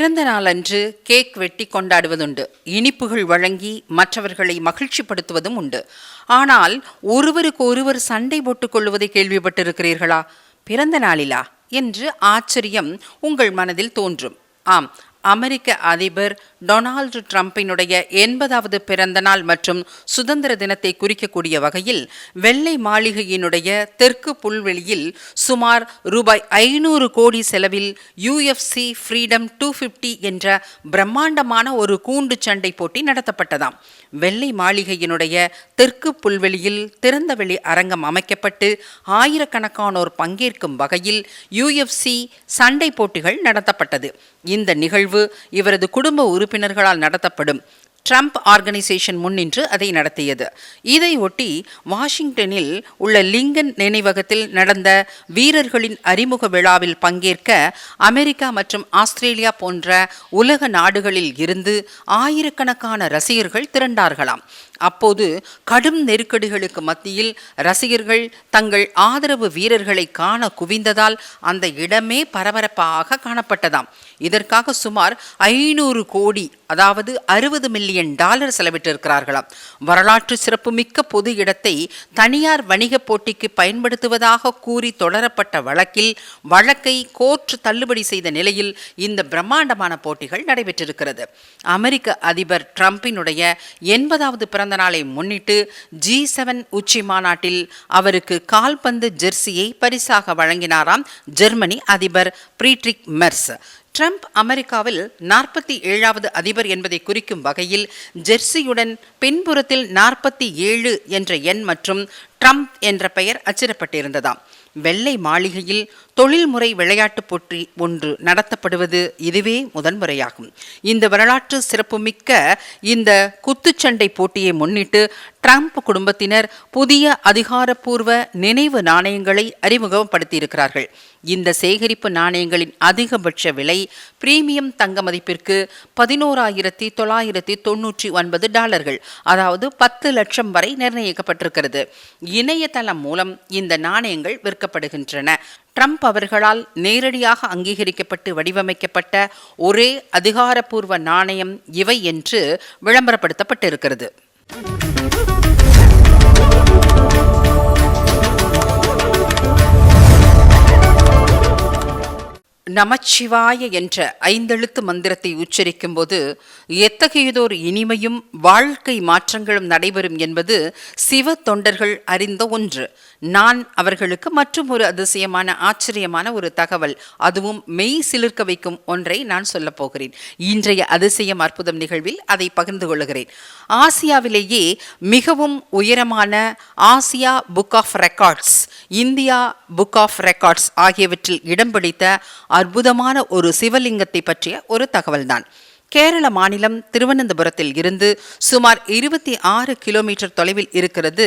பிறந்த நாளன்று கேக் வெட்டி கொண்டாடுவதுண்டு. இனிப்புகள் வழங்கி மற்றவர்களை மகிழ்ச்சிப்படுத்துவதும் உண்டு. ஆனால் ஒருவருக்கு ஒருவர் சண்டை போட்டுக் கொள்வதை கேள்விப்பட்டிருக்கிறீர்களா? பிறந்த நாளிலா என்று ஆச்சரியம் உங்கள் மனதில் தோன்றும். ஆம், அமெரிக்க அதிபர் டொனால்டு டிரம்பினுடைய 80வது பிறந்த நாள் மற்றும் சுதந்திர தினத்தை குறிக்கக்கூடிய வகையில் வெள்ளை மாளிகையினுடைய தெற்கு புல்வெளியில் சுமார் ரூபாய் 500 கோடி செலவில் UFC ஃப்ரீடம் 250 என்ற பிரம்மாண்டமான ஒரு கூண்டு சண்டை போட்டி நடத்தப்பட்டதாம். வெள்ளை மாளிகையினுடைய தெற்கு புல்வெளியில் திறந்தவெளி அரங்கம் அமைக்கப்பட்டு ஆயிரக்கணக்கானோர் பங்கேற்கும் வகையில் UFC சண்டை போட்டிகள் நடத்தப்பட்டது. இந்த நிகழ்வு இவரது குடும்ப உறுப்பினர்களால் நடத்தப்படும் ட்ரம்ப் ஆர்கனைசேஷன் முன்னின்று அதை நடத்தியது. இதை ஒட்டி வாஷிங்டனில் உள்ள லிங்கன் நினைவகத்தில் நடந்த வீரர்களின் அறிமுக விழாவில் பங்கேற்க அமெரிக்கா மற்றும் ஆஸ்திரேலியா போன்ற உலக நாடுகளில் இருந்து ஆயிரக்கணக்கான ரசிகர்கள் திரண்டார்களாம். அப்போது கடும் நெருக்கடிகளுக்கு மத்தியில் ரசிகர்கள் தங்கள் ஆதரவு வீரர்களை காண குவிந்ததால் அந்த இடமே பரபரப்பாக காணப்பட்டதாம். இதற்காக சுமார் 500 கோடி, அதாவது $60 மில்லியன் செலவிட்டிருக்கிறார்களாம். வரலாற்று சிறப்புமிக்க பொது இடத்தை தனியார் வணிக போட்டிக்கு பயன்படுத்துவதாக கூறி தொடரப்பட்ட வழக்கை கோர்ட் தள்ளுபடி செய்த நிலையில் இந்த பிரம்மாண்டமான போட்டிகள் நடைபெற்றிருக்கிறது. அமெரிக்க அதிபர் டிரம்பினுடைய 80வது பிறந்த நாளை முன்னிட்டு G7 உச்சி மாநாட்டில் அவருக்கு கால்பந்து ஜெர்சியை பரிசாக வழங்கினாராம் ஜெர்மனி அதிபர் ஃப்ரீட்ரிக் மெர்ஸ். ட்ரம்ப் அமெரிக்காவில் 47வது அதிபர் என்பதை குறிக்கும் வகையில் ஜெர்சியுடன் பின்புறத்தில் 47 என்ற எண் மற்றும் ட்ரம்ப் என்ற பெயர் அச்சிடப்பட்டிருந்ததாம். வெள்ளை மாளிகையில் தொழில்முறை விளையாட்டு போட்டி ஒன்று நடத்தப்படுவது இதுவே முதன்முறையாகும். இந்த வரலாற்று சிறப்புமிக்க இந்த குத்துச்சண்டை போட்டியை முன்னிட்டு ட்ரம்ப் குடும்பத்தினர் புதிய அதிகாரப்பூர்வ நினைவு நாணயங்களை அறிமுகப்படுத்தியிருக்கிறார்கள். இந்த சேகரிப்பு நாணயங்களின் அதிகபட்ச விலை பிரீமியம் தங்க மதிப்பிற்கு $11,999, அதாவது 10 லட்சம் வரை நிர்ணயிக்கப்பட்டிருக்கிறது. இணையதளம் மூலம் இந்த நாணயங்கள் விற்கப்படுகின்றன. ட்ரம்ப் அவர்களால் நேரடியாக அங்கீகரிக்கப்பட்டு வடிவமைக்கப்பட்ட ஒரே அதிகாரப்பூர்வ நாணயம் இவை என்று விளம்பரப்படுத்தப்பட்டிருக்கிறது. நமச்சிவாய என்ற 5 எழுத்து மந்திரத்தை உச்சரிக்கும் போது எத்தகையதோர் இனிமையும் வாழ்க்கை மாற்றங்களும் நடைபெறும் என்பது சிவ தொண்டர்கள் அறிந்த ஒன்று. நான் அவர்களுக்கு மற்றும் ஒரு அதிசயமான ஆச்சரியமான ஒரு தகவல், அதுவும் மெய் சிலிர்க்க வைக்கும் ஒன்றை நான் சொல்லப் போகிறேன். இன்றைய அதிசயம் அற்புதம் நிகழ்வில் அதை பகிர்ந்து கொள்கிறேன். ஆசியாவிலேயே மிகவும் உயரமான Asia book of records, India book of records ஆகியவற்றில் இடம் பிடித்த அற்புதமான ஒரு சிவலிங்கத்தை பற்றிய ஒரு தகவல்தான். கேரள மாநிலம் திருவனந்தபுரத்தில் இருந்து சுமார் 26 கிலோமீட்டர் தொலைவில் இருக்கிறது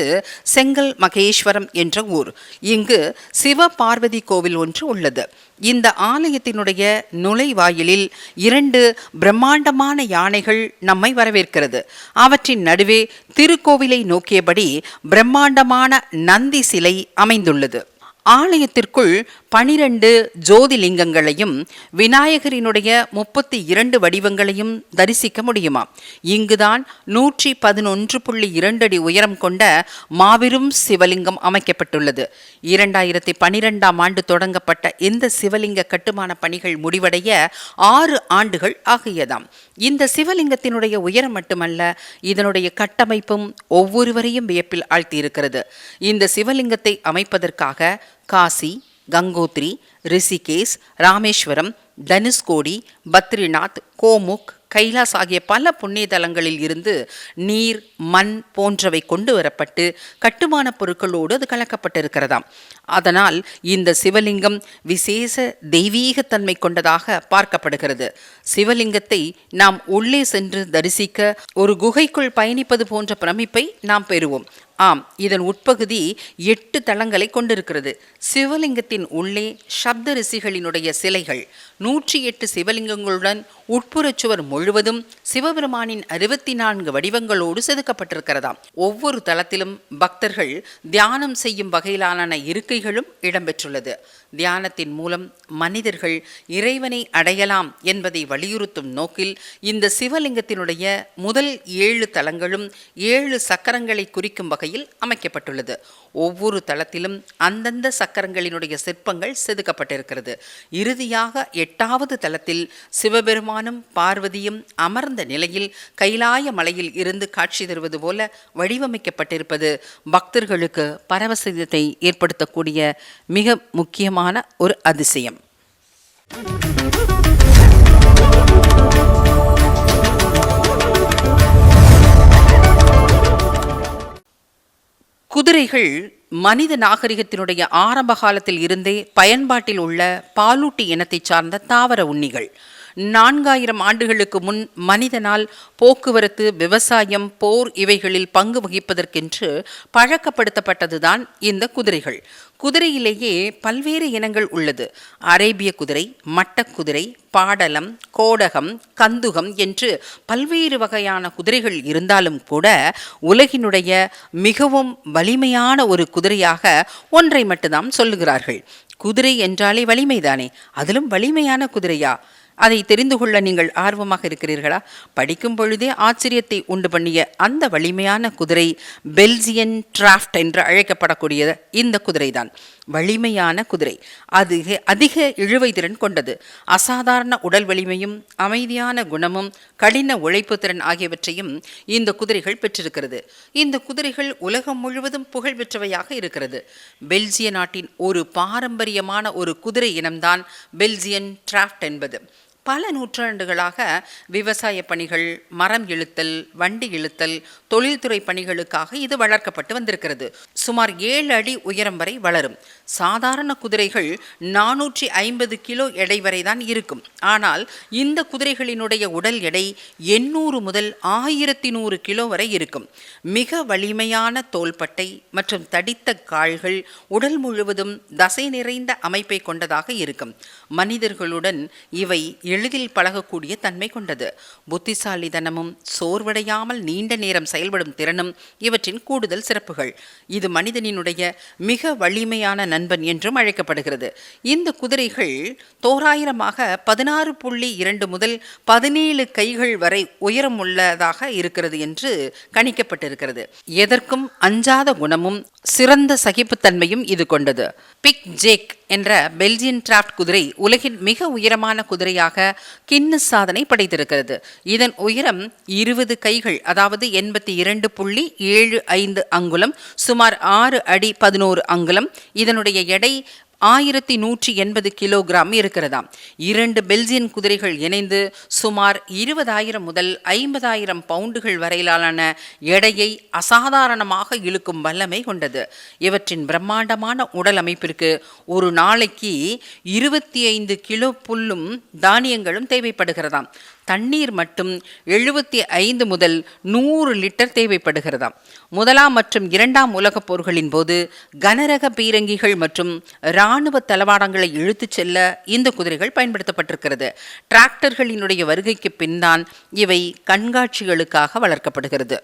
செங்கல் மகேஸ்வரம் என்ற ஊர். இங்கு சிவ பார்வதி கோவில் ஒன்று உள்ளது. இந்த ஆலயத்தினுடைய நுழைவாயிலில் 2 பிரம்மாண்டமான யானைகள் நம்மை வரவேற்கிறது. அவற்றின் நடுவே திருக்கோவிலை நோக்கியபடி பிரம்மாண்டமான நந்தி சிலை அமைந்துள்ளது. ஆலயத்திற்குள் 12 ஜோதிலிங்கங்களையும் விநாயகரினுடைய 32 வடிவங்களையும் தரிசிக்க முடியுமா. இங்குதான் 111.2 அடி உயரம் கொண்ட மாபெரும் சிவலிங்கம் அமைக்கப்பட்டுள்ளது. 2012ஆம் ஆண்டு தொடங்கப்பட்ட இந்த சிவலிங்க கட்டுமான பணிகள் முடிவடைய 6 ஆண்டுகள் ஆகியதாம். இந்த சிவலிங்கத்தினுடைய உயரம் மட்டுமல்ல, இதனுடைய கட்டமைப்பும் ஒவ்வொருவரையும் வியப்பில் ஆழ்த்தியிருக்கிறது. இந்த சிவலிங்கத்தை அமைப்பதற்காக காசி, கங்கோத்ரி, ரிஷிகேஷ், ராமேஸ்வரம், தனுஷ்கோடி, பத்ரிநாத், கோமுக், கைலாஸ் ஆகிய பல புண்ணிய தலங்களில் இருந்து நீர், மண் போன்றவை கொண்டு வரப்பட்டு கட்டுமான பொருட்களோடு அது கலக்கப்பட்டிருக்கிறதாம். அதனால் இந்த சிவலிங்கம் விசேஷ தெய்வீகத்தன்மை கொண்டதாக பார்க்கப்படுகிறது. சிவலிங்கத்தை நாம் உள்ளே சென்று தரிசிக்க ஒரு குகைக்குள் பயணிப்பது போன்ற பிரமிப்பை நாம் பெறுவோம். ஆம், இதன் உட்பகுதி 8 தளங்களை கொண்டிருக்கிறது. சிவலிங்கத்தின் உள்ளே சப்த ரிஷிகளினுடைய சிலைகள், 108 சிவலிங்கங்களுடன் உட்புறச்சுவர் முழுவதும் முழுவதும் சிவபெருமானின் 64 வடிவங்களோடு செதுக்கப்பட்டிருக்கிறதாம். ஒவ்வொரு தளத்திலும் பக்தர்கள் தியானம் செய்யும் வகையிலான இருக்கைகளும் இடம்பெற்றுள்ளது. தியானத்தின் மூலம் மனிதர்கள் இறைவனை அடையலாம் என்பதை வலியுறுத்தும் நோக்கில் இந்த சிவலிங்கத்தினுடைய முதல் 7 தளங்களும் 7 சக்கரங்களை குறிக்கும் வகையில் அமைக்கப்பட்டுள்ளது. ஒவ்வொரு தளத்திலும் அந்தந்த சக்கரங்களினுடைய சிற்பங்கள் செதுக்கப்பட்டிருக்கிறது. இறுதியாக 8வது தளத்தில் சிவபெருமானும் பார்வதியும் அமர்ந்த நிலையில் கைலாய மலையில் இருந்து காட்சி தருவது போல வடிவமைக்கப்பட்டிருப்பது பக்தர்களுக்கு பரவசத்தை ஏற்படுத்தக்கூடிய மிக முக்கியமான ஒரு அதிசயம். குதிரைகள் மனித நாகரிகத்தினுடைய ஆரம்ப காலத்தில் இருந்தே பயன்பாட்டில் உள்ள பாலூட்டி இனத்தைச் சார்ந்த தாவர உண்ணிகள். 4000 ஆண்டுகளுக்கு முன் மனிதனால் போக்குவரத்து, விவசாயம், போர் இவைகளில் பங்கு வகிப்பதற்கென்று பழக்கப்படுத்தப்பட்டதுதான் இந்த குதிரைகள். குதிரையிலேயே பல்வேறு இனங்கள் உள்ளது. அரேபிய குதிரை, மட்டக்குதிரை, பாடலம், கோடகம், கந்துகம் என்று பல்வேறு வகையான குதிரைகள் இருந்தாலும் கூட உலகினுடைய மிகவும் வலிமையான ஒரு குதிரையாக ஒன்றை மட்டும்தான் சொல்லுகிறார்கள். குதிரை என்றாலே வலிமைதானே, அதிலும் வலிமையான குதிரையா? அதை தெரிந்து கொள்ள நீங்கள் ஆர்வமாக இருக்கிறீர்களா? படிக்கும் பொழுதே ஆச்சரியத்தை உண்டு பண்ணிய அந்த வலிமையான குதிரை பெல்ஜியன் டிராஃப்ட் என்று அழைக்கப்படக்கூடிய இந்த குதிரைதான். வலிமையான குதிரை, அது அதிக இழுவை திறன் கொண்டது. அசாதாரண உடல் வலிமையும் அமைதியான குணமும் கடின உழைப்பு திறன் ஆகியவற்றையும் இந்த குதிரைகள் பெற்றிருக்கிறது. இந்த குதிரைகள் உலகம் முழுவதும் புகழ் பெற்றவையாக இருக்கிறது. பெல்ஜிய நாட்டின் ஒரு பாரம்பரியமான ஒரு குதிரை இனம்தான் பெல்ஜியன் டிராஃப்ட் என்பது. பல நூற்றாண்டுகளாக விவசாய பணிகள், மரம் இழுத்தல், வண்டி இழுத்தல், தொழில்துறை பணிகளுக்காக இது வளர்க்கப்பட்டு வந்திருக்கிறது. சுமார் 7 அடி உயரம் வரை வளரும். சாதாரண குதிரைகள் 450 கிலோ எடை வரை தான் இருக்கும். ஆனால் இந்த குதிரைகளினுடைய உடல் எடை 800 முதல் 1100 கிலோ வரை இருக்கும். மிக வலிமையான தோள்பட்டை மற்றும் தடித்த கால்கள், உடல் முழுவதும் தசை நிறைந்த அமைப்பை கொண்டதாக இருக்கும். மனிதர்களுடன் இவை எளிதில் பழகக்கூடிய தன்மை கொண்டது. புத்திசாலித்தனமும் சோர்வடையாமல் நீண்ட நேரம் செயல்படும் திறனும் இவற்றின் கூடுதல் சிறப்புகள். இது மனிதனினுடைய மிக வலிமையான நண்பன் என்றும் அழைக்கப்படுகிறது. இந்த குதிரைகள் தோராயிரமாக 16.2 முதல் 17 கைகள் வரை உயரம் உள்ளதாக இருக்கிறது என்று கணிக்கப்பட்டிருக்கிறது. எதற்கும் அஞ்சாத குணமும் சிறந்த சகிப்புத்தன்மையும் இது கொண்டது. பிக் ஜேக் என்ற பெல்ஜியன் டிராஃப்ட் குதிரை உலகின் மிக உயரமான குதிரையாக கின்னஸ் சாதனை படைத்திருக்கிறது. இதன் உயரம் 20 கைகள், அதாவது 82.75 அங்குலம், சுமார் 6 அடி 11 அங்குலம். இதனுடைய எடை 1180 கிலோகிராம் இருக்கிறதாம். 2 பெல்ஜியன் குதிரைகள் இணைந்து சுமார் 20,000 முதல் 50,000 பவுண்டுகள் வரையிலான எடையை அசாதாரணமாக இழுக்கும் வல்லமை கொண்டது. இவற்றின் பிரம்மாண்டமான உடல் அமைப்பிற்கு ஒரு நாளைக்கு 25 கிலோ புல்லும் தானியங்களும் தேவைப்படுகிறதாம். தண்ணீர் மட்டும் 75 முதல் 100 லிட்டர் தேவைப்படுகிறதாம். 1ஆம் மற்றும் 2ஆம் உலகப் போர்களின் போது கனரக பீரங்கிகள் மற்றும் இராணுவ தளவாடங்களை இழுத்துச் செல்ல இந்த குதிரைகள் பயன்படுத்தப்பட்டிருக்கிறது. டிராக்டர்களினுடைய வருகைக்கு பின்தான் இவை கண்காட்சிகளுக்காக வளர்க்கப்படுகிறது.